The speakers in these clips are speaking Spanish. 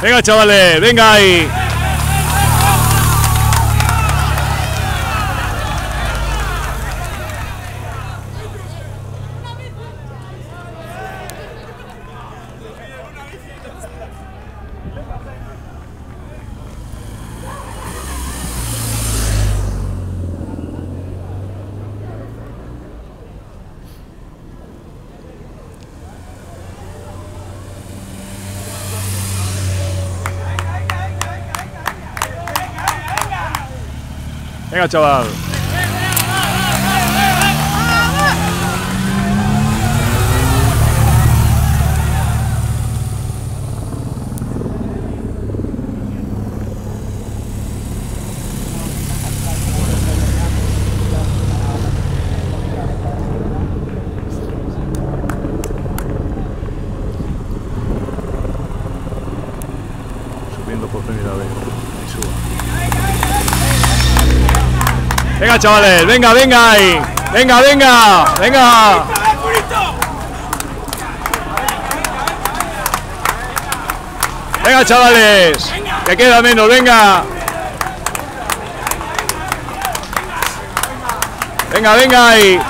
Venga, chavales, venga ahí. Venga, chaval. Subiendo por primera vez. Ahí suba. Venga, chavales, venga, venga ahí. Venga, venga, venga. Venga, chavales, que queda menos, venga. Venga, venga ahí.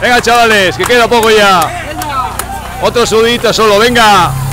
Venga, chavales, que queda poco ya. Otro subidito solo, venga.